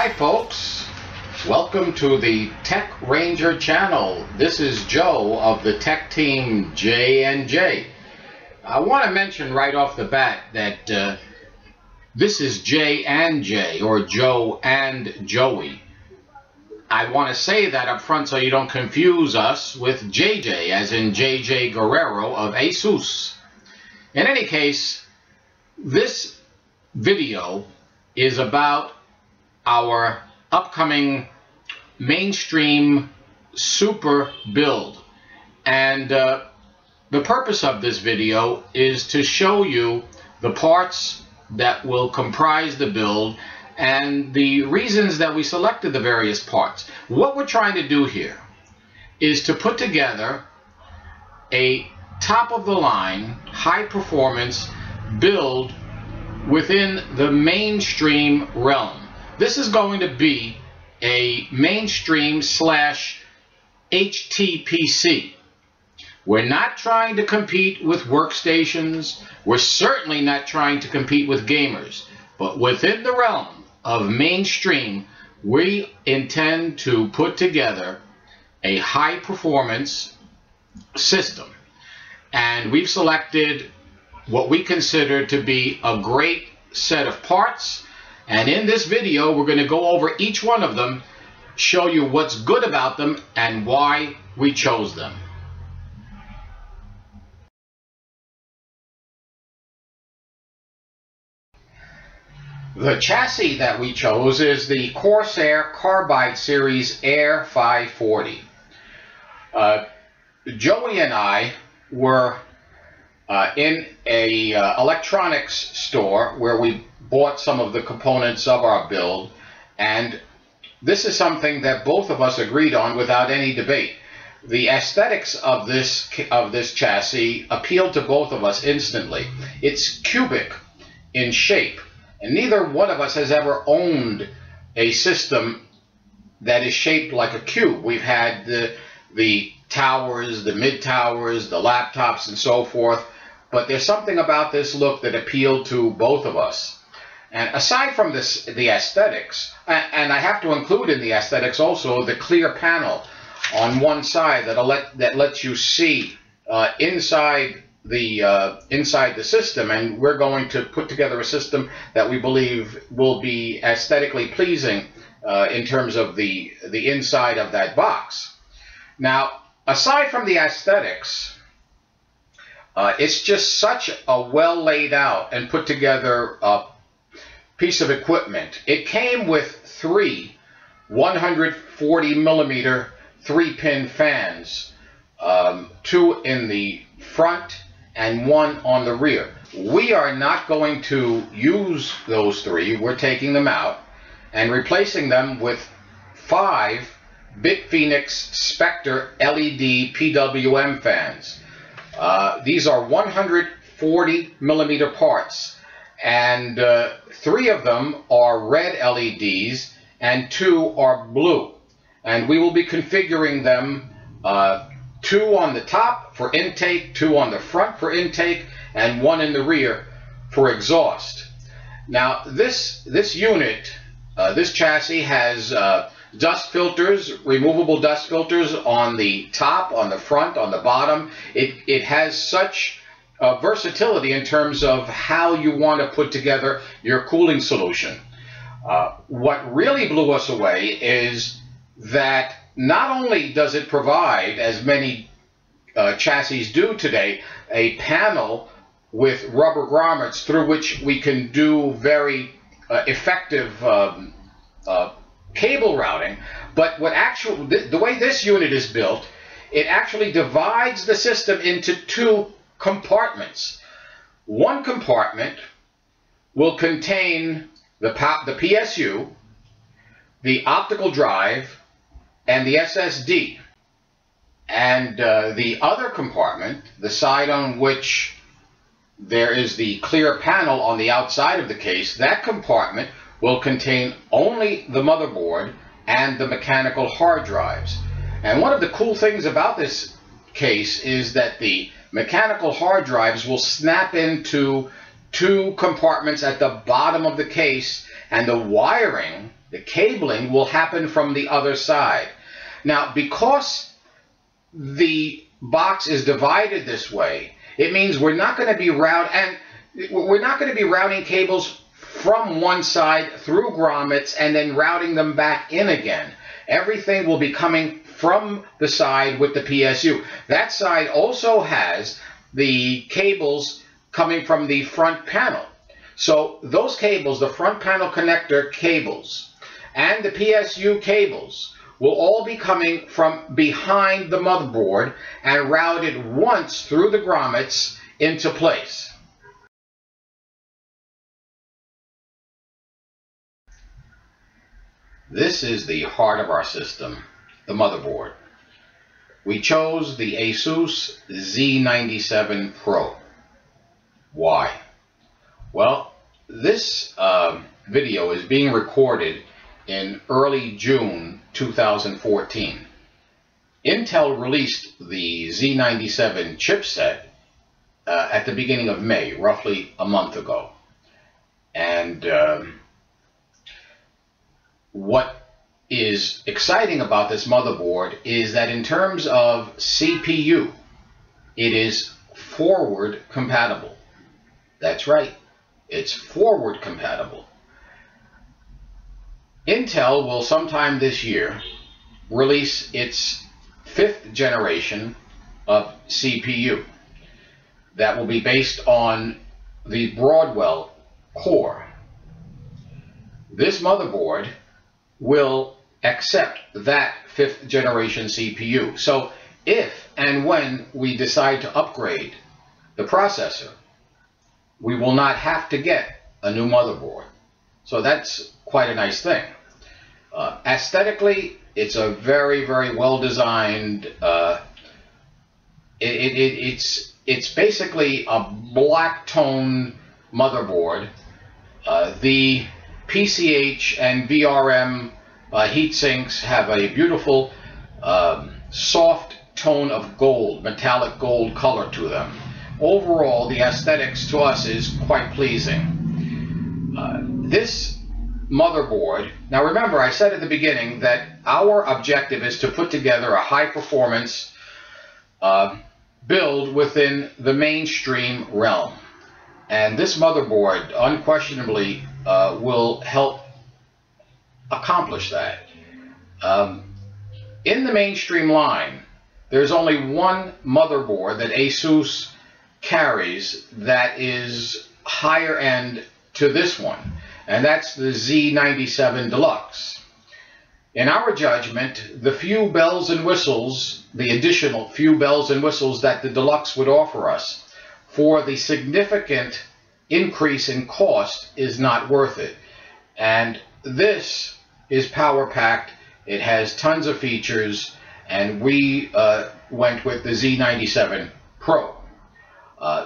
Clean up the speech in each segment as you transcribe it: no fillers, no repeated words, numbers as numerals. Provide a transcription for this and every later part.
Hi folks, welcome to the Tech Ranger channel. This is Joe of the tech team J&J. I want to mention right off the bat that this is J&J, or Joe and Joey. I want to say that up front so you don't confuse us with JJ, as in JJ Guerrero of Asus. In any case, this video is about our upcoming mainstream super build, and the purpose of this video is to show you the parts that will comprise the build and the reasons that we selected the various parts. What we're trying to do here is to put together a top-of-the-line, high-performance build within the mainstream realm. This is going to be a mainstream / HTPC. We're not trying to compete with workstations. We're certainly not trying to compete with gamers. But within the realm of mainstream, we intend to put together a high-performance system. And we've selected what we consider to be a great set of parts. And in this video, we're going to go over each one of them, show you what's good about them and why we chose them. The chassis that we chose is the Corsair Carbide Series Air 540. Joey and I were in a electronics store where we bought some of the components of our build, and this is something that both of us agreed on without any debate. The aesthetics of this chassis appealed to both of us instantly. It's cubic in shape, and neither one of us has ever owned a system that is shaped like a cube. We've had the towers, the mid-towers, the laptops, and so forth, but there's something about this look that appealed to both of us. And aside from this, the aesthetics, and I have to include in the aesthetics also the clear panel on one side that lets you see inside the system, and we're going to put together a system that we believe will be aesthetically pleasing in terms of the inside of that box. Now, aside from the aesthetics, it's just such a well laid out and put together piece of equipment. It came with 3 140mm 3-pin fans, 2 in the front and 1 on the rear. We are not going to use those 3. We're taking them out and replacing them with 5 Bitfenix Spectre LED PWM fans. These are 140mm parts, and 3 of them are red LEDs and 2 are blue. And we will be configuring them 2 on the top for intake, 2 on the front for intake, and 1 in the rear for exhaust. Now this unit, this chassis has dust filters, removable dust filters on the top, on the front, on the bottom. It has such versatility in terms of how you want to put together your cooling solution. What really blew us away is that not only does it provide, as many chassis do today, a panel with rubber grommets through which we can do very effective cable routing, but the way this unit is built, it actually divides the system into 2 compartments. One compartment will contain the PSU, the optical drive, and the SSD. And the other compartment, the side on which there is the clear panel on the outside of the case, that compartment will contain only the motherboard and the mechanical hard drives. And one of the cool things about this case is that the mechanical hard drives will snap into 2 compartments at the bottom of the case, and the wiring The cabling will happen from the other side. Now, because the box is divided this way, it means we're not going to be routing cables from one side through grommets and then routing them back in again. Everything will be coming from the side with the PSU. That side also has the cables coming from the front panel. So those cables, the front panel connector cables and the PSU cables, will all be coming from behind the motherboard and routed once through the grommets into place. This is the heart of our system, the motherboard. We chose the Asus Z97-Pro. Why? Well, this video is being recorded in early June 2014. Intel released the Z97 chipset at the beginning of May, roughly a month ago. And what is exciting about this motherboard is that in terms of CPU, it is forward compatible. That's right, it's forward compatible. Intel will sometime this year release its 5th generation of CPU that will be based on the Broadwell core. This motherboard will accept that 5th generation CPU. So if and when we decide to upgrade the processor, we will not have to get a new motherboard. So that's quite a nice thing. Aesthetically, it's a very, very well designed, it's basically a black tone motherboard. The PCH and VRM heat sinks have a beautiful soft tone of gold, metallic gold color to them. Overall, the aesthetics to us is quite pleasing. This motherboard, now remember, I said at the beginning that our objective is to put together a high performance build within the mainstream realm. And this motherboard unquestionably will help accomplish that. In the mainstream line, there's only one motherboard that Asus carries that is higher end to this one, and that's the Z97 Deluxe. In our judgment, the few bells and whistles, the additional few bells and whistles that the Deluxe would offer us for the significant increase in cost is not worth it. And this is power packed, it has tons of features, and we went with the Z97 Pro.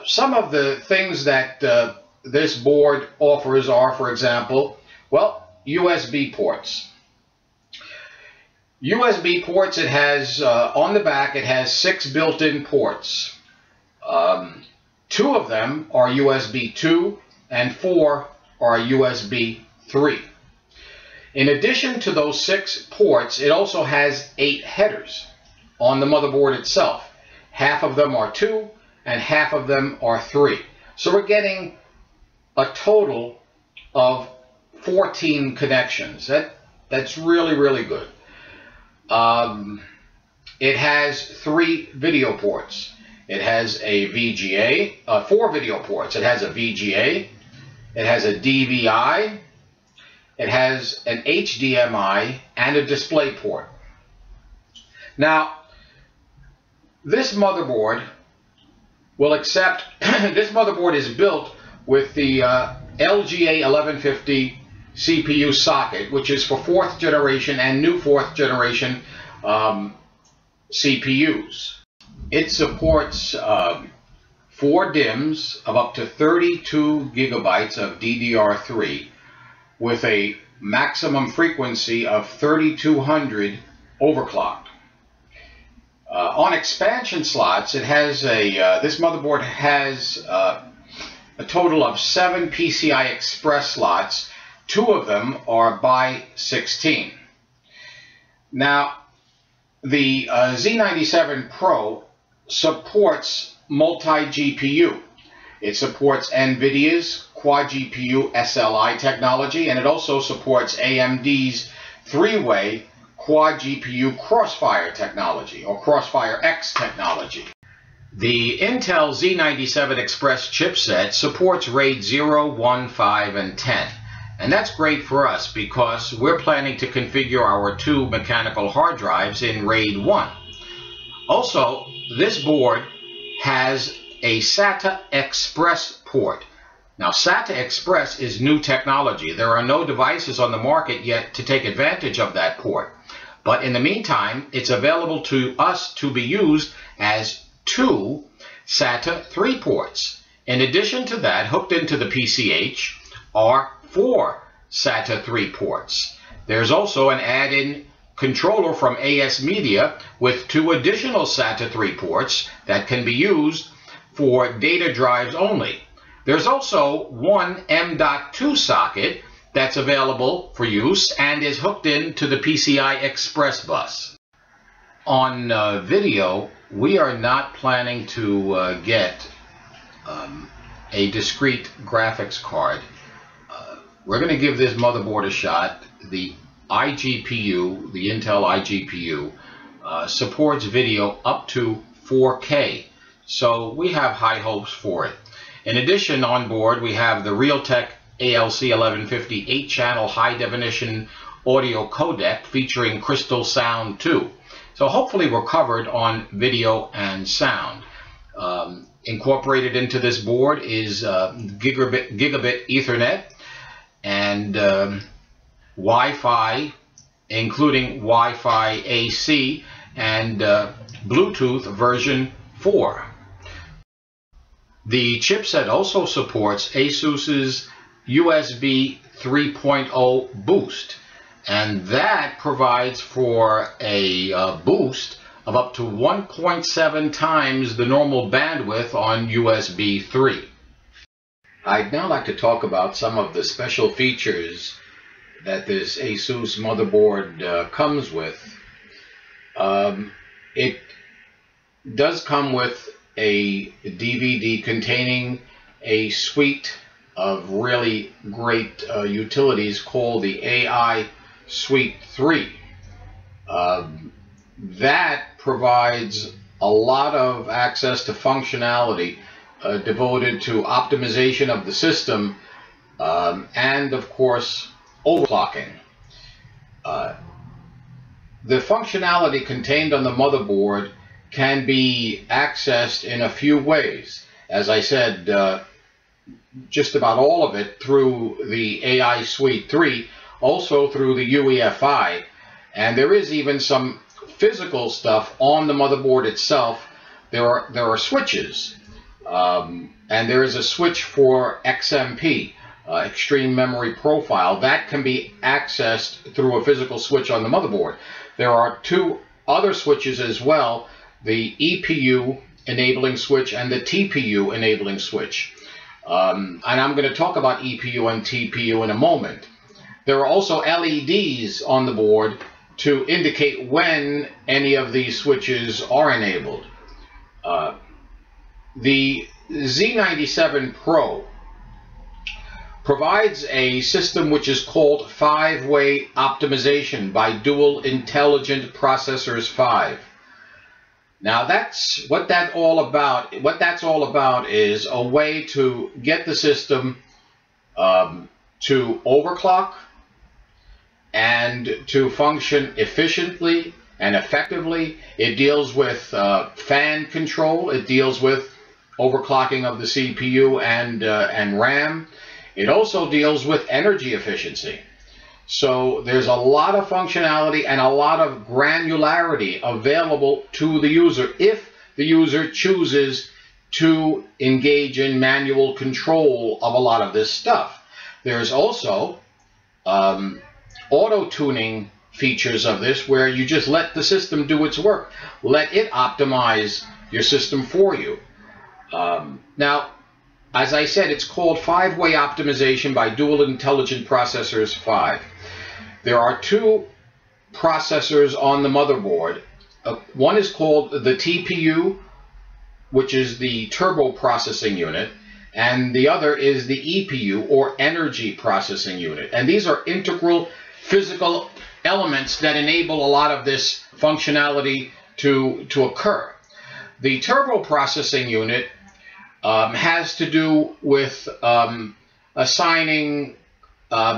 Some of the things that this board offers are, for example, well, USB ports. USB ports, it has, on the back, it has 6 built-in ports. 2 of them are USB 2 and 4 are USB 3. In addition to those 6 ports, it also has 8 headers on the motherboard itself. Half of them are 2 and half of them are 3. So we're getting a total of 14 connections. That's really, really good. It has 3 video ports. It has a VGA, 4 video ports. It has a VGA, it has a DVI, it has an HDMI, and a display port. Now, this motherboard will accept, this motherboard is built with the LGA 1150 CPU socket, which is for 4th generation and new 4th generation CPUs. It supports 4 DIMMs of up to 32 gigabytes of DDR3 with a maximum frequency of 3200 overclocked. On expansion slots, it has this motherboard has a total of 7 PCI Express slots 2 of them are by 16. Now, the Z97-Pro supports multi-GPU. It supports NVIDIA's quad-GPU SLI technology, and it also supports AMD's 3-way quad-GPU Crossfire technology, or Crossfire X technology. The Intel Z97 Express chipset supports RAID 0, 1, 5, and 10. And that's great for us because we're planning to configure our 2 mechanical hard drives in RAID 1. Also, this board has a SATA Express port. Now, SATA Express is new technology. There are no devices on the market yet to take advantage of that port. But in the meantime, it's available to us to be used as 2 SATA 3 ports. In addition to that, hooked into the PCH are 4 SATA 3 ports. There's also an add-in controller from AS Media with 2 additional SATA 3 ports that can be used for data drives only. There's also 1 M.2 socket that's available for use and is hooked into the PCI Express bus. On video, we are not planning to get a discrete graphics card. We're going to give this motherboard a shot. The iGPU, the Intel iGPU, supports video up to 4K, so we have high hopes for it. In addition, on board we have the Realtek ALC 1150 8-channel high-definition audio codec featuring Crystal Sound 2. So hopefully we're covered on video and sound. Incorporated into this board is gigabit Ethernet and Wi-Fi, including Wi-Fi AC and Bluetooth version 4. The chipset also supports Asus's USB 3.0 boost, and that provides for a boost of up to 1.7 times the normal bandwidth on USB 3. I'd now like to talk about some of the special features that this Asus motherboard comes with. It does come with a DVD containing a suite of really great utilities called the AI Suite 3. That provides a lot of access to functionality devoted to optimization of the system and, of course, overclocking. The functionality contained on the motherboard can be accessed in a few ways. As I said, just about all of it through the AI Suite 3, also through the UEFI, and there is even some physical stuff on the motherboard itself. There are switches, and there is a switch for XMP, Extreme Memory Profile, that can be accessed through a physical switch on the motherboard. There are 2 other switches as well, the EPU enabling switch and the TPU enabling switch. And I'm going to talk about EPU and TPU in a moment. There are also LEDs on the board to indicate when any of these switches are enabled. The Z97-Pro provides a system which is called 5-way optimization by Dual Intelligent Processors 5. Now that's what that's all about. What that's all about is a way to get the system to overclock and to function efficiently and effectively. It deals with fan control. It deals with overclocking of the CPU and RAM. It also deals with energy efficiency. So there's a lot of functionality and a lot of granularity available to the user if the user chooses to engage in manual control of a lot of this stuff. There's also auto-tuning features of this where you just let the system do its work. Let it optimize your system for you. Now, as I said, it's called 5-way optimization by Dual Intelligent Processors 5. There are two processors on the motherboard. One is called the TPU, which is the turbo processing unit, and the other is the EPU, or energy processing unit. And these are integral physical elements that enable a lot of this functionality to occur. The turbo processing unit has to do with assigning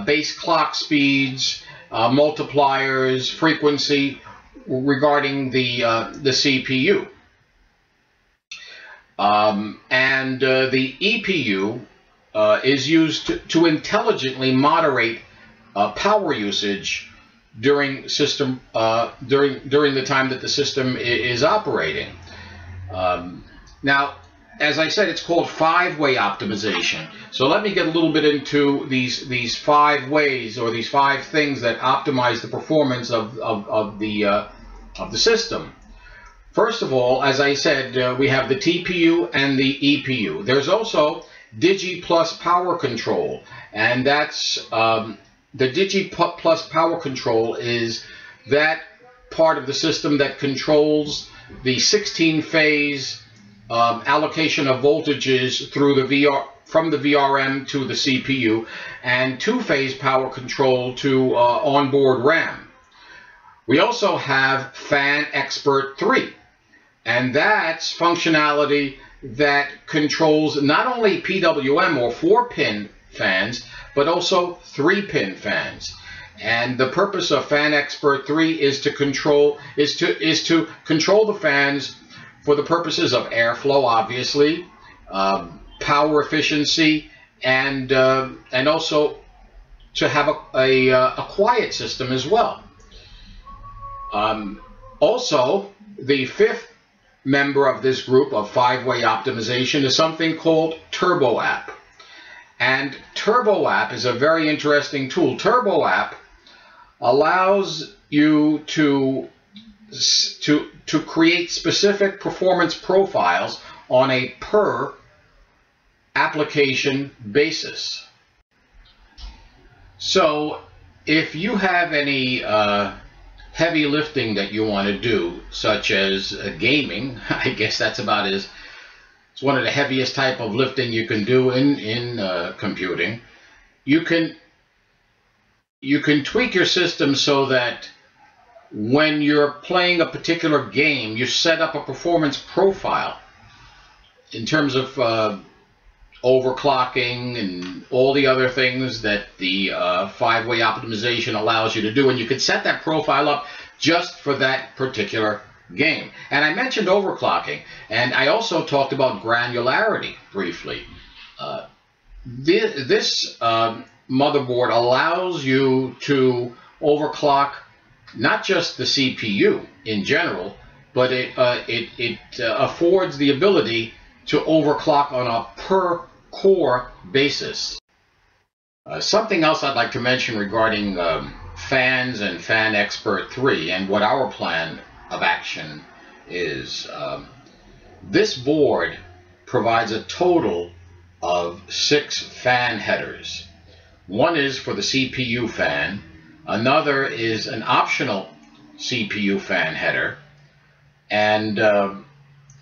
base clock speeds, multipliers, frequency regarding the CPU. The EPU is used to intelligently moderate power usage during during the time that the system is operating. Now, as I said, it's called 5-way optimization. So let me get a little bit into these 5 ways, or these 5 things that optimize the performance of the system. First of all, as I said, we have the TPU and the EPU. There's also Digi Plus Power Control, and that's the Digi Plus Power Control is that part of the system that controls the 16-phase allocation of voltages through the from the VRM to the CPU, and 2-phase power control to onboard RAM. We also have Fan Expert 3, and that's functionality that controls not only PWM or 4-pin fans, but also 3-pin fans. And the purpose of Fan Expert 3 is to control the fans for the purposes of airflow, obviously, power efficiency, and also to have a quiet system as well. Also, the 5th member of this group of 5-way optimization is something called Turbo App. And Turbo App is a very interesting tool. Turbo App allows you to create specific performance profiles on a per application basis. So if you have any heavy lifting that you want to do, such as gaming, I guess that's about it's one of the heaviest type of lifting you can do in computing. You can tweak your system so that when you're playing a particular game, you set up a performance profile in terms of overclocking and all the other things that the 5-way optimization allows you to do, and you can set that profile up just for that particular game. And I mentioned overclocking, and I also talked about granularity briefly. This motherboard allows you to overclock not just the CPU in general, but it affords the ability to overclock on a per core basis. Something else I'd like to mention regarding fans and Fan Expert 3 and what our plan of action is. This board provides a total of 6 fan headers. One is for the CPU fan, another is an optional CPU fan header, and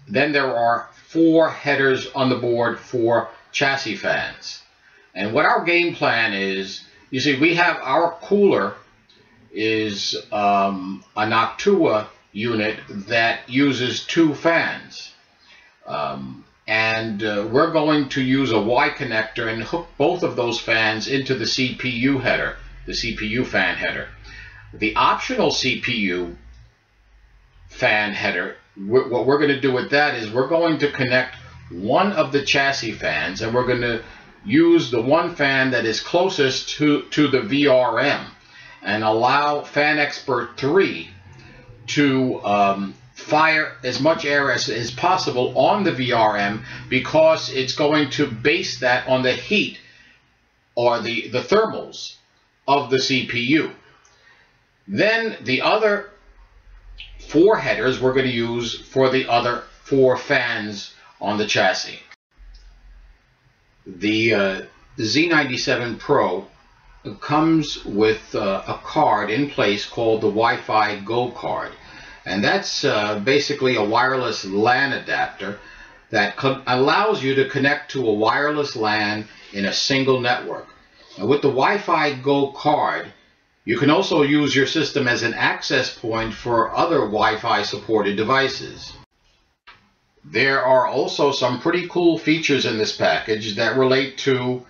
then there are 4 headers on the board for chassis fans. And what our game plan is, you see, we have our cooler is a Noctua unit that uses 2 fans. We're going to use a Y connector and hook both of those fans into the CPU header, the CPU fan header. The optional CPU fan header, what we're going to do with that is we're going to connect one of the chassis fans, and we're going to use the one fan that is closest to the VRM and allow Fan Expert 3 to fire as much air as possible on the VRM, because it's going to base that on the heat or the thermals of the CPU. Then the other 4 headers we're going to use for the other 4 fans on the chassis. The Z97-Pro comes with a card in place called the Wi-Fi Go card, and that's basically a wireless LAN adapter that allows you to connect to a wireless LAN in a single network. And with the Wi-Fi Go card, you can also use your system as an access point for other Wi-Fi supported devices. There are also some pretty cool features in this package that relate to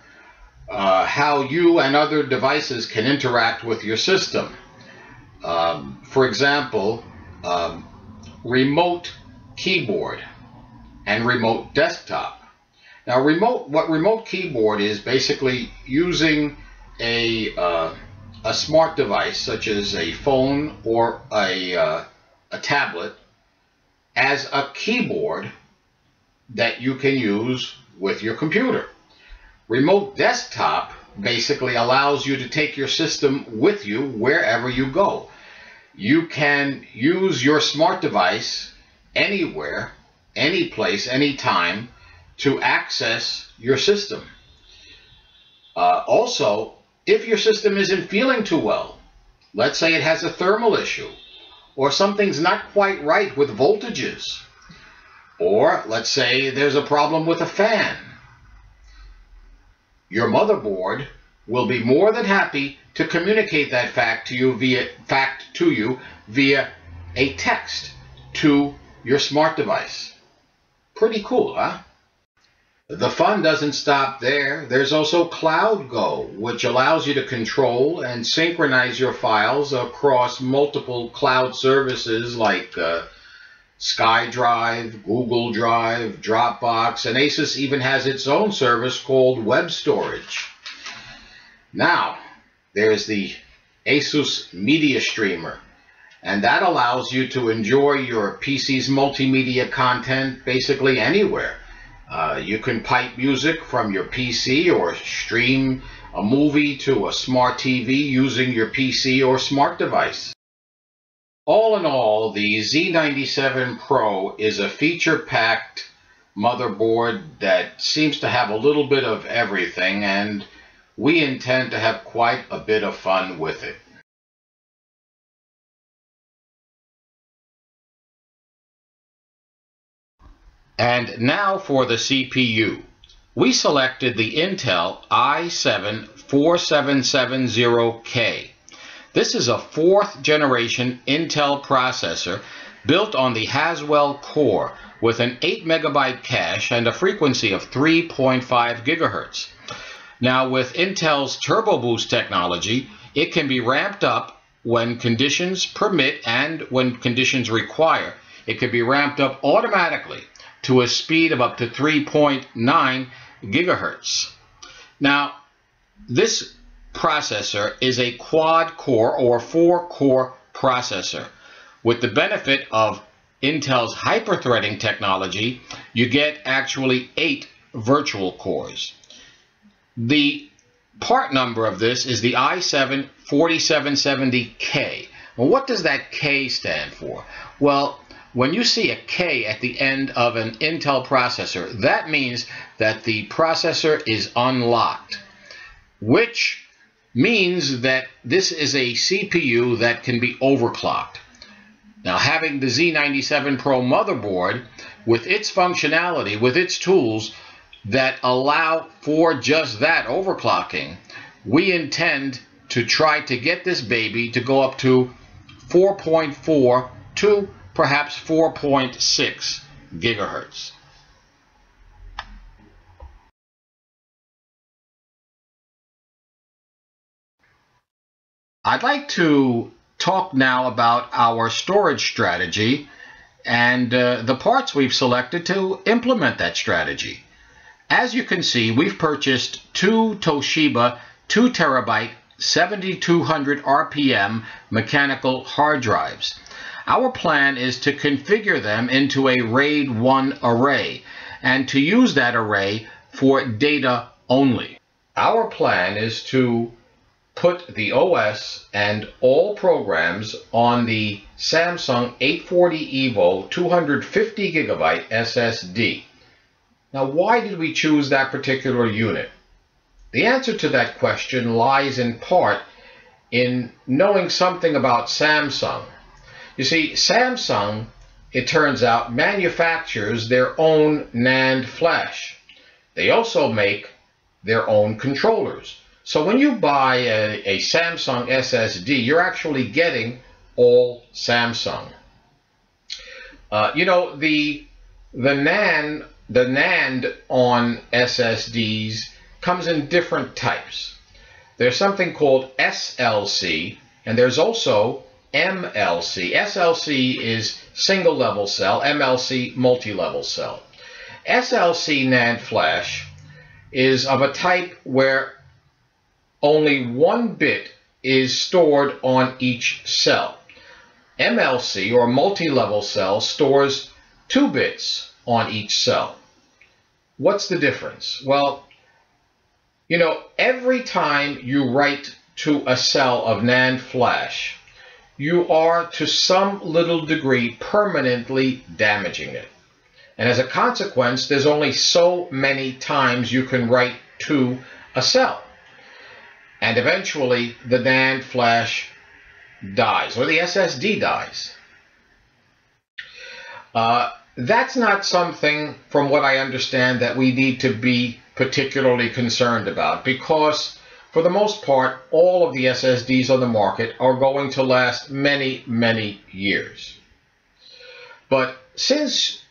how you and other devices can interact with your system. For example, remote keyboard and remote desktop. Now, what remote keyboard is basically using a smart device such as a phone or a tablet as a keyboard that you can use with your computer. Remote desktop basically allows you to take your system with you wherever you go. You can use your smart device anywhere, any place, anytime to access your system. Also, if your system isn't feeling too well, let's say it has a thermal issue, or something's not quite right with voltages, or let's say there's a problem with a fan, your motherboard will be more than happy to communicate that fact to you via a text to your smart device. Pretty cool, huh? The fun doesn't stop there. There's also Cloud Go, which allows you to control and synchronize your files across multiple cloud services like SkyDrive, Google Drive, Dropbox, and Asus even has its own service called Web Storage. Now, there's the Asus Media Streamer, and that allows you to enjoy your PC's multimedia content basically anywhere. You can pipe music from your PC or stream a movie to a smart TV using your PC or smart device. All in all, the Z97-Pro is a feature-packed motherboard that seems to have a little bit of everything, and we intend to have quite a bit of fun with it. And now for the CPU. We selected the Intel i7-4770K. This is a 4th generation Intel processor built on the Haswell core with an 8 MB cache and a frequency of 3.5 GHz. Now, with Intel's Turbo Boost technology, it can be ramped up when conditions permit and when conditions require. It can be ramped up automatically to a speed of up to 3.9 GHz. Now, this processor is a quad-core or 4-core processor. With the benefit of Intel's hyper-threading technology, you get actually 8 virtual cores. The part number of this is the i7-4770K. Well, what does that K stand for? Well, when you see a K at the end of an Intel processor, that means that the processor is unlocked, which means that this is a CPU that can be overclocked. Now, having the Z97-Pro motherboard with its functionality, with its tools that allow for just that overclocking, we intend to try to get this baby to go up to 4.4 to perhaps 4.6 GHz. I'd like to talk now about our storage strategy and the parts we've selected to implement that strategy. As you can see, we've purchased 2 Toshiba 2 TB 7200 RPM mechanical hard drives. Our plan is to configure them into a RAID 1 array and to use that array for data only. Our plan is to put the OS and all programs on the Samsung 840 EVO 250 GB SSD. Now, why did we choose that particular unit? The answer to that question lies in part in knowing something about Samsung. You see, Samsung, it turns out, manufactures their own NAND flash. They also make their own controllers. So when you buy a Samsung SSD, you're actually getting all Samsung. You know, the NAND on SSDs comes in different types. There's something called SLC, and there's also MLC. SLC is single level cell, MLC multi-level cell. SLC NAND flash is of a type where only one bit is stored on each cell. MLC, or multi-level cell, stores 2 bits on each cell. What's the difference? Well, you know, every time you write to a cell of NAND flash, you are to some little degree permanently damaging it. And as a consequence, there's only so many times you can write to a cell. And eventually the NAND flash dies, or the SSD dies. That's not something, from what I understand, that we need to be particularly concerned about, because for the most part, all of the SSDs on the market are going to last many, many years. But since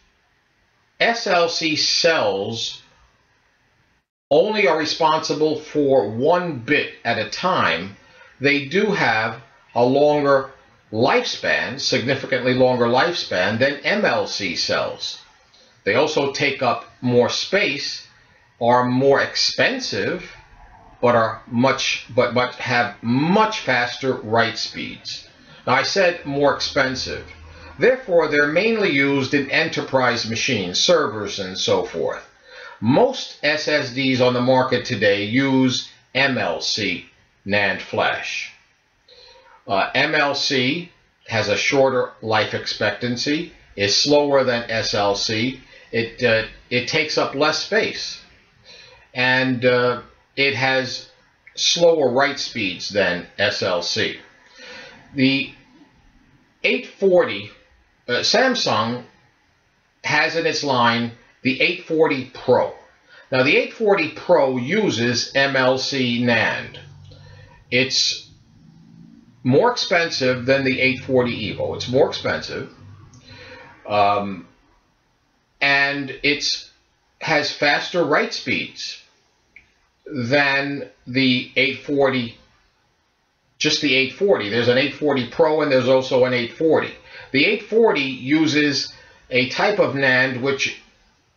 SLC cells only are responsible for 1 bit at a time, they do have a longer lifespan, significantly longer lifespan than MLC cells. They also take up more space, are more expensive, but have much faster write speeds. Now, I said more expensive. Therefore, they're mainly used in enterprise machines, servers, and so forth. Most SSDs on the market today use MLC NAND flash. MLC has a shorter life expectancy, is slower than SLC, it takes up less space, and it has slower write speeds than SLC. The 840, Samsung has in its line the 840 Pro. Now, the 840 Pro uses MLC NAND. It's more expensive than the 840 EVO. It's more expensive, and it has faster write speeds than the 840, just the 840. There's an 840 Pro and there's also an 840. The 840 uses a type of NAND which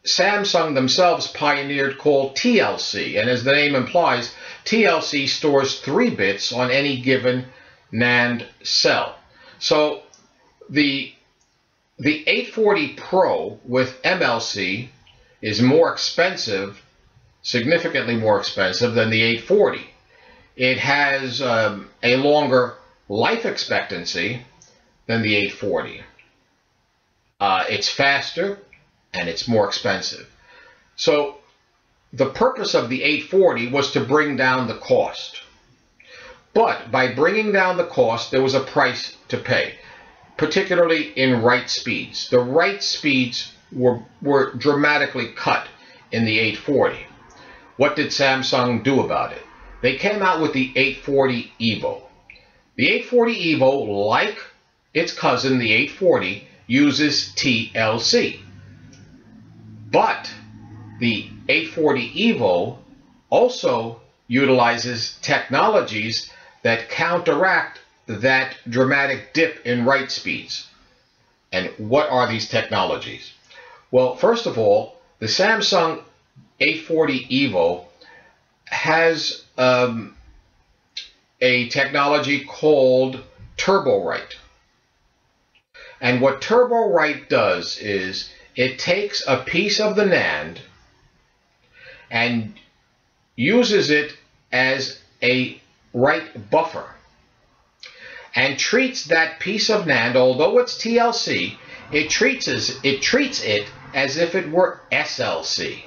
Samsung themselves pioneered, called TLC, and as the name implies, TLC stores 3 bits on any given NAND cell. So the 840 Pro with MLC is more expensive, significantly more expensive than the 840. It has a longer life expectancy than the 840. It's faster and it's more expensive. So the purpose of the 840 was to bring down the cost. But by bringing down the cost, there was a price to pay, particularly in write speeds. The write speeds were dramatically cut in the 840. What did Samsung do about it? They came out with the 840 EVO. The 840 EVO, like its cousin, the 840, uses TLC. But the 840 EVO also utilizes technologies that counteract that dramatic dip in write speeds. And what are these technologies? Well, first of all, the Samsung 840 EVO has a technology called Turbo Write. And what Turbo Write does is it takes a piece of the NAND and uses it as a write buffer and treats that piece of NAND, although it's TLC, it treats it as if it were SLC.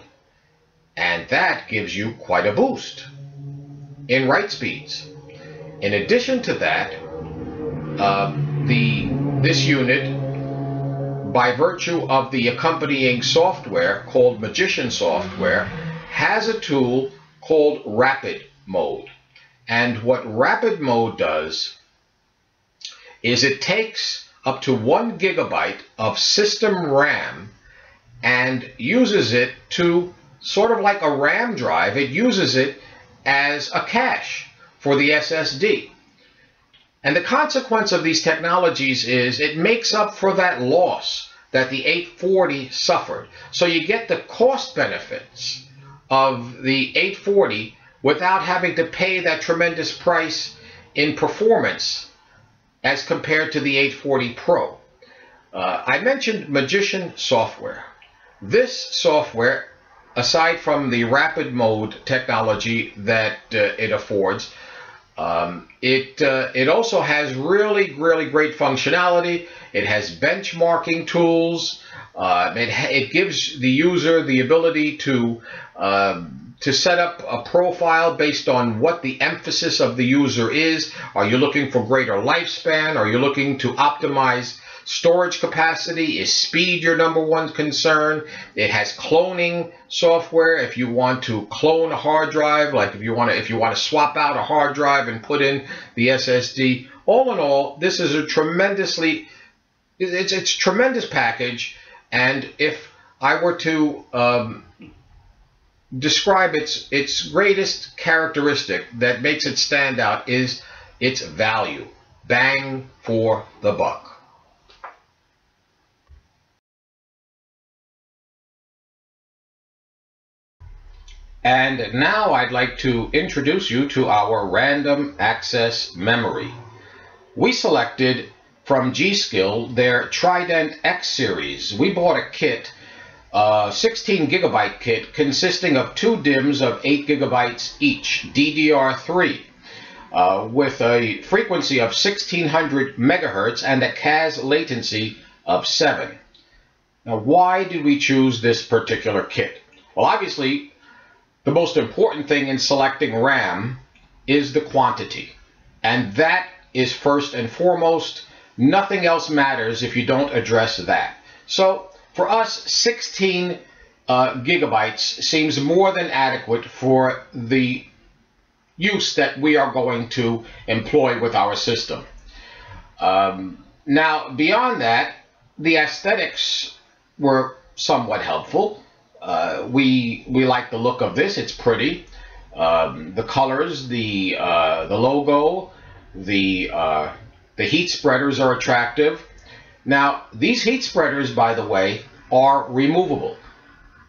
and that gives you quite a boost in write speeds. In addition to that, this unit, by virtue of the accompanying software called Magician software, has a tool called Rapid Mode. And what Rapid Mode does is it takes up to 1 GB of system RAM and uses it to, sort of like a RAM drive, it uses it as a cache for the SSD. And the consequence of these technologies is it makes up for that loss that the 840 suffered. So you get the cost benefits of the 840 without having to pay that tremendous price in performance as compared to the 840 Pro. I mentioned Magician software. This software, aside from the rapid mode technology that it affords, it also has really great functionality. It has benchmarking tools. It gives the user the ability to set up a profile based on what the emphasis of the user is. Are you looking for greater lifespan? Are you looking to optimize storage capacity? Is speed your #1 concern? It has cloning software if you want to clone a hard drive, like if you want to swap out a hard drive and put in the SSD. All in all, this is a tremendous package, and if I were to describe its greatest characteristic that makes it stand out, is its value. Bang for the buck. And now I'd like to introduce you to our random access memory. We selected from G.Skill their Trident X series. We bought a kit, a 16 GB kit consisting of 2 DIMMs of 8 GB each, DDR3, with a frequency of 1600 MHz and a CAS latency of 7. Now, why did we choose this particular kit? Well, obviously, the most important thing in selecting RAM is the quantity, and that is first and foremost. Nothing else matters if you don't address that. So for us, 16 gigabytes seems more than adequate for the use that we are going to employ with our system. Now, beyond that, the aesthetics were somewhat helpful. We like the look of this. It's pretty. The colors, the logo, the heat spreaders are attractive. Now, these heat spreaders, by the way, are removable.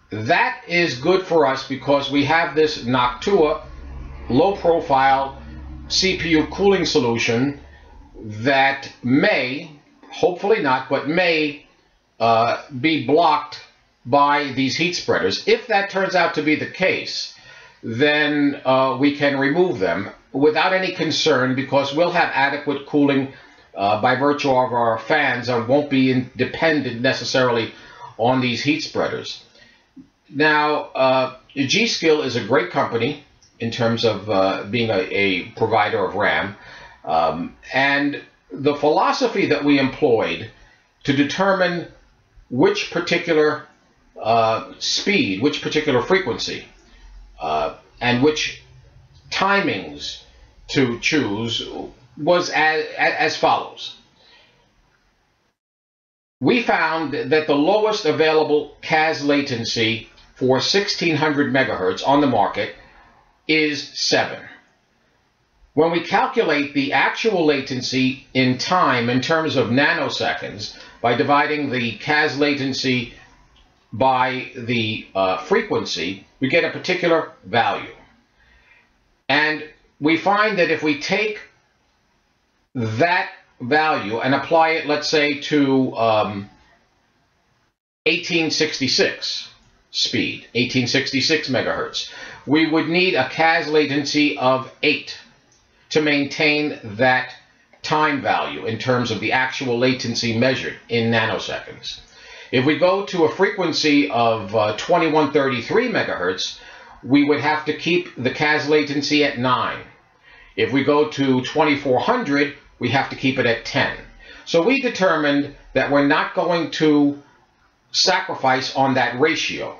That is good for us because we have this Noctua low-profile CPU cooling solution that may, hopefully not, but may be blocked by these heat spreaders. If that turns out to be the case, then we can remove them without any concern, because we'll have adequate cooling by virtue of our fans and won't be dependent necessarily on these heat spreaders. Now, G.Skill is a great company in terms of being a provider of RAM, and the philosophy that we employed to determine which particular speed, which particular frequency, and which timings to choose was as follows. We found that the lowest available CAS latency for 1600 megahertz on the market is 7. When we calculate the actual latency in time in terms of nanoseconds by dividing the CAS latency by the frequency, we get a particular value. And we find that if we take that value and apply it, let's say, to 1866 speed, 1866 megahertz, we would need a CAS latency of 8 to maintain that time value in terms of the actual latency measured in nanoseconds. If we go to a frequency of 2133 megahertz, we would have to keep the CAS latency at 9. If we go to 2400, we have to keep it at 10. So we determined that we're not going to sacrifice on that ratio.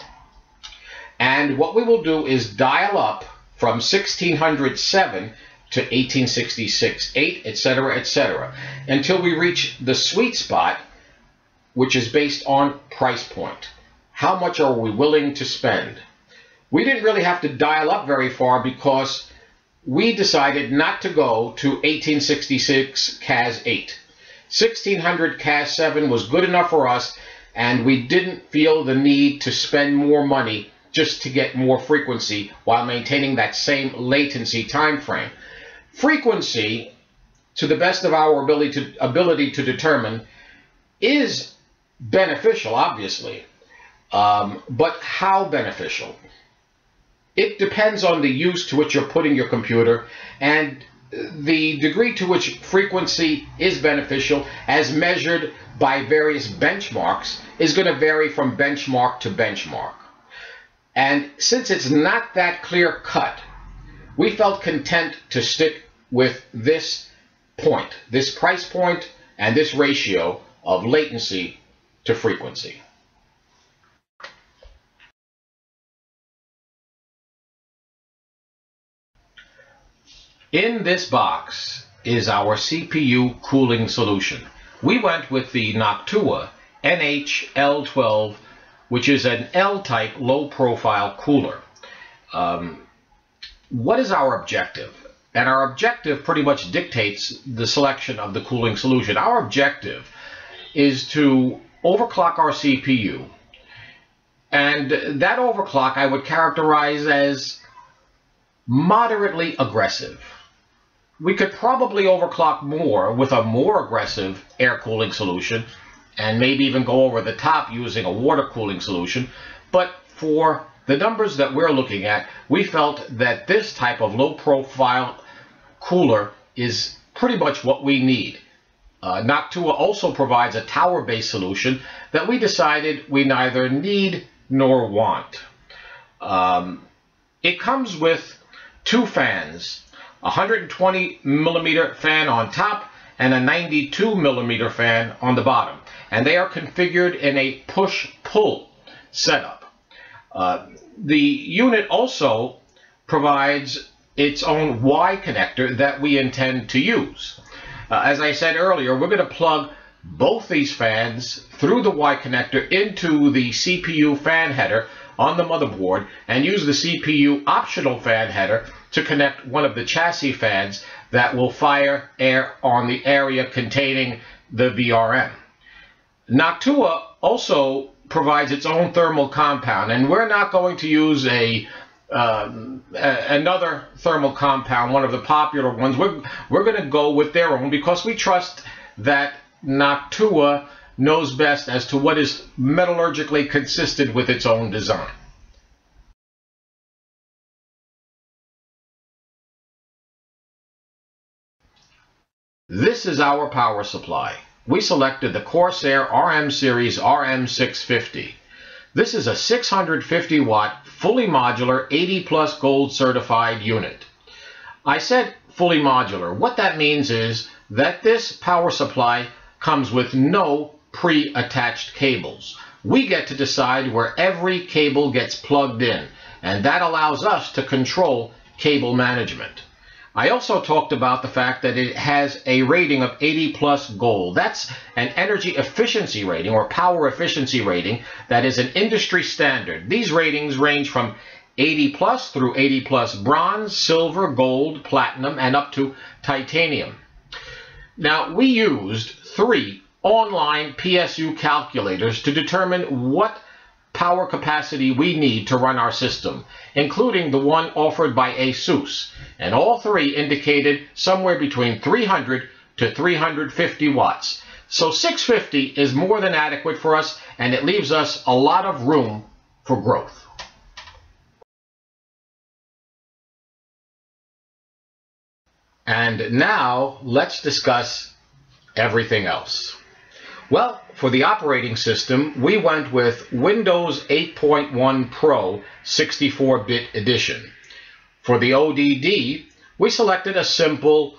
And what we will do is dial up from 1607 to 1866.8, etc., until we reach the sweet spot, which is based on price point. How much are we willing to spend? We didn't really have to dial up very far because we decided not to go to 1866 CAS 8. 1600 CAS 7 was good enough for us, and we didn't feel the need to spend more money just to get more frequency while maintaining that same latency time frame. Frequency, to the best of our ability to determine, is beneficial, obviously, but how beneficial? It depends on the use to which you're putting your computer, and the degree to which frequency is beneficial as measured by various benchmarks is going to vary from benchmark to benchmark. And since it's not that clear cut, we felt content to stick with this point, this price point, and this ratio of latency to frequency. In this box is our CPU cooling solution. We went with the Noctua NH-L12, which is an L-type low-profile cooler. What is our objective? And our objective pretty much dictates the selection of the cooling solution. Our objective is to overclock our CPU, and that overclock I would characterize as moderately aggressive. We could probably overclock more with a more aggressive air cooling solution, and maybe even go over the top using a water cooling solution. But for the numbers that we're looking at, we felt that this type of low profile cooler is pretty much what we need. Noctua also provides a tower-based solution that we decided we neither need nor want. It comes with two fans, a 120 millimeter fan on top and a 92 millimeter fan on the bottom, and they are configured in a push-pull setup. The unit also provides its own Y connector that we intend to use. As I said earlier, we're going to plug both these fans through the Y connector into the CPU fan header on the motherboard, and use the CPU optional fan header to connect one of the chassis fans that will fire air on the area containing the VRM. Noctua also provides its own thermal compound, and we're not going to use another thermal compound, one of the popular ones. We're going to go with their own because we trust that Noctua knows best as to what is metallurgically consistent with its own design. This is our power supply. We selected the Corsair RM Series RM650. This is a 650 watt, fully modular, 80 plus gold certified unit. I said fully modular. What that means is that this power supply comes with no pre-attached cables. We get to decide where every cable gets plugged in, and that allows us to control cable management. I also talked about the fact that it has a rating of 80 plus gold. That's an energy efficiency rating or power efficiency rating that is an industry standard. These ratings range from 80 plus through 80 plus bronze, silver, gold, platinum, and up to titanium. Now, we used 3 online PSU calculators to determine what power capacity we need to run our system, including the one offered by Asus, and all 3 indicated somewhere between 300 to 350 watts. So 650 is more than adequate for us, and it leaves us a lot of room for growth. And now let's discuss everything else. Well, for the operating system, we went with Windows 8.1 Pro 64-bit edition. For the ODD, we selected a simple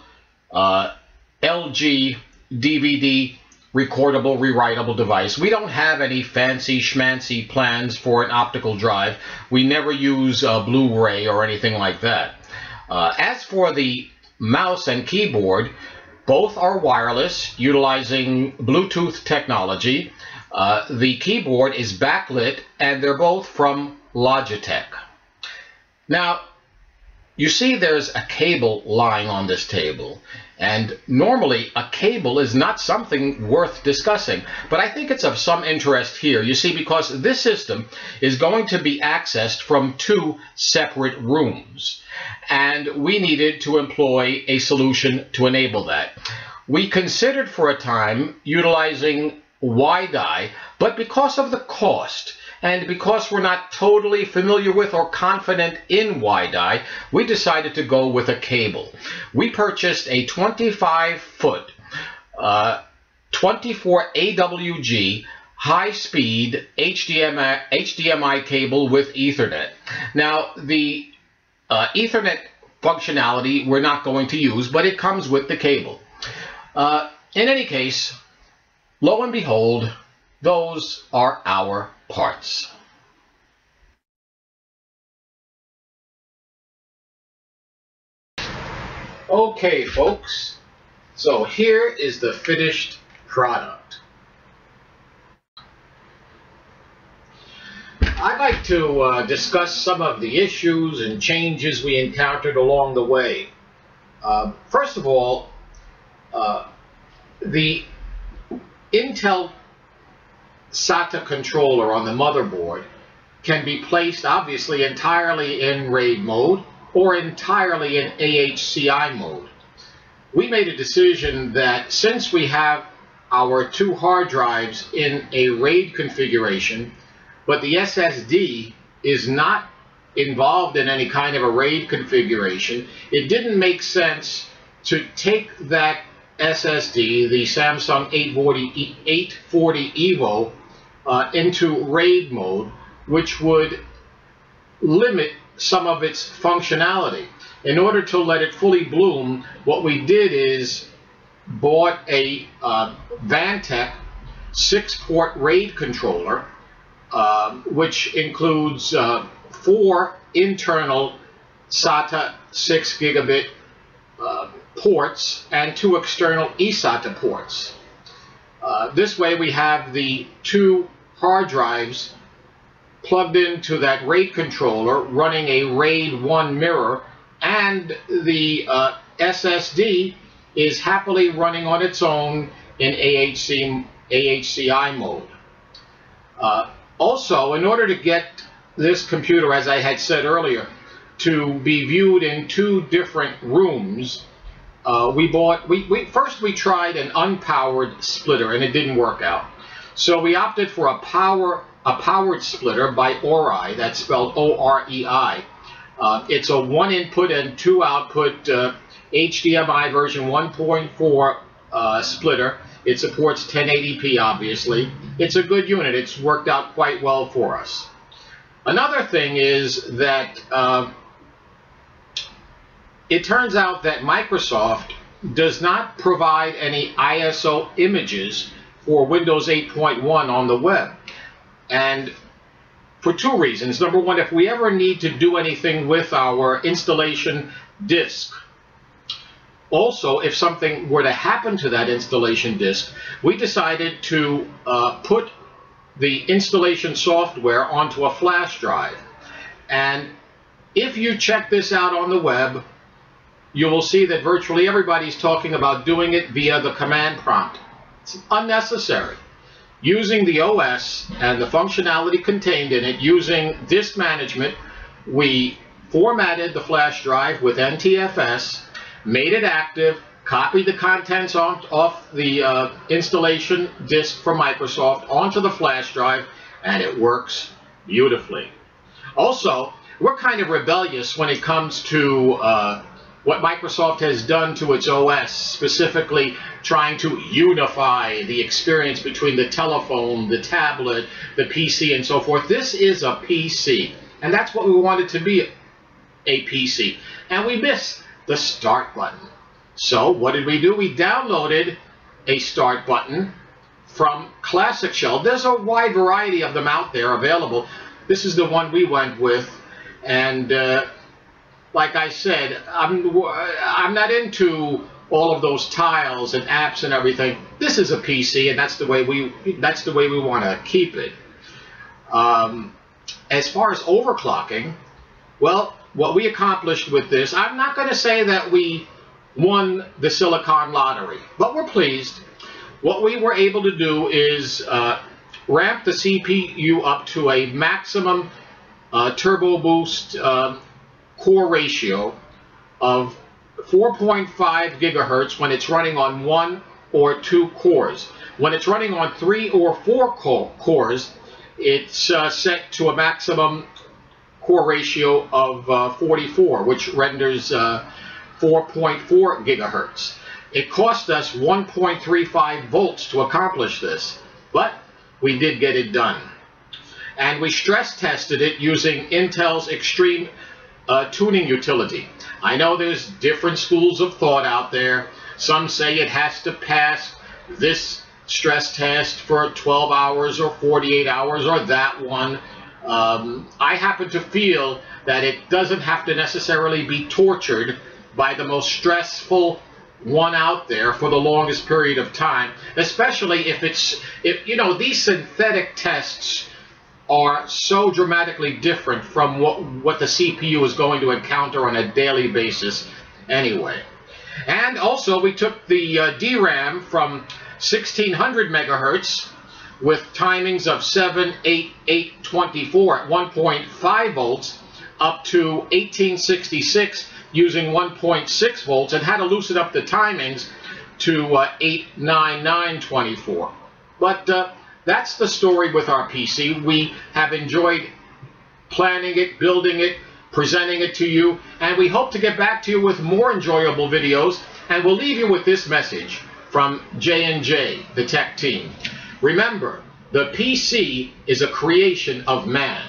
LG DVD recordable, rewritable device. We don't have any fancy schmancy plans for an optical drive. We never use Blu-ray or anything like that. As for the mouse and keyboard, both are wireless, utilizing Bluetooth technology. The keyboard is backlit, and they're both from Logitech. Now, you see there's a cable lying on this table, and normally a cable is not something worth discussing, but I think it's of some interest here. You see, because this system is going to be accessed from 2 separate rooms, and we needed to employ a solution to enable that. We considered for a time utilizing WiDi, but because of the cost, and because we're not totally familiar with or confident in WiDi, we decided to go with a cable. We purchased a 25-foot 24 AWG high-speed HDMI cable with Ethernet. Now, the Ethernet functionality we're not going to use, but it comes with the cable. In any case, lo and behold, those are our parts. Okay, folks, so here is the finished product. I'd like to discuss some of the issues and changes we encountered along the way. First of all, the Intel SATA controller on the motherboard can be placed obviously entirely in RAID mode or entirely in AHCI mode. We made a decision that since we have our 2 hard drives in a RAID configuration, but the SSD is not involved in any kind of a RAID configuration, it didn't make sense to take that SSD, the Samsung 840 EVO, into RAID mode, which would limit some of its functionality. In order to let it fully bloom, what we did is bought a Vantech 6-port RAID controller, which includes 4 internal SATA 6 gigabit ports and 2 external eSATA ports. This way we have the 2 hard drives plugged into that RAID controller running a RAID 1 mirror, and the SSD is happily running on its own in AHCI mode. Also, in order to get this computer, as I had said earlier, to be viewed in 2 different rooms, first we tried an unpowered splitter, and it didn't work out. So we opted for a powered splitter by Orei. That's spelled O-R-E-I. It's a 1 input and 2 output HDMI version 1.4 splitter. It supports 1080p, obviously. It's a good unit. It's worked out quite well for us. Another thing is that it turns out that Microsoft does not provide any ISO images for Windows 8.1 on the web. And for 2 reasons. Number one, if we ever need to do anything with our installation disk, also if something were to happen to that installation disk, we decided to put the installation software onto a flash drive. And if you check this out on the web, you will see that virtually everybody's talking about doing it via the command prompt. It's unnecessary. Using the OS and the functionality contained in it, using disk management, we formatted the flash drive with NTFS, made it active, copied the contents off the installation disk from Microsoft onto the flash drive, and it works beautifully. Also, we're kind of rebellious when it comes to what Microsoft has done to its OS, specifically trying to unify the experience between the telephone, the tablet, the PC, and so forth. This is a PC, and that's what we wanted to be, a PC. And we missed the start button. So what did we do? We downloaded a start button from Classic Shell. There's a wide variety of them out there available. This is the one we went with, and like I said, I'm not into all of those tiles and apps and everything. This is a PC, and that's the way we want to keep it. As far as overclocking, well, what we accomplished with this, I'm not going to say that we won the Silicon Lottery, but we're pleased. What we were able to do is ramp the CPU up to a maximum turbo boost core ratio of 4.5 gigahertz when it's running on 1 or 2 cores. When it's running on 3 or 4 cores, it's set to a maximum core ratio of 44, which renders 4.4 gigahertz. It cost us 1.35 volts to accomplish this, but we did get it done. And we stress tested it using Intel's Extreme tuning utility. I know there's different schools of thought out there. Some say it has to pass this stress test for 12 hours or 48 hours or that one. I happen to feel that it doesn't have to necessarily be tortured by the most stressful one out there for the longest period of time, especially if you know, these synthetic tests are so dramatically different from what the CPU is going to encounter on a daily basis anyway. And also we took the DRAM from 1600 megahertz with timings of 7, 8, 8, 24 at 1.5 volts up to 1866 using 1.6 volts, and had to loosen up the timings to 8, 9, 9, 24. But that's the story with our PC. We have enjoyed planning it, building it, presenting it to you, and we hope to get back to you with more enjoyable videos. And we'll leave you with this message from J&J, the tech team. Remember, the PC is a creation of man,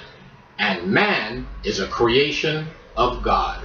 and man is a creation of God.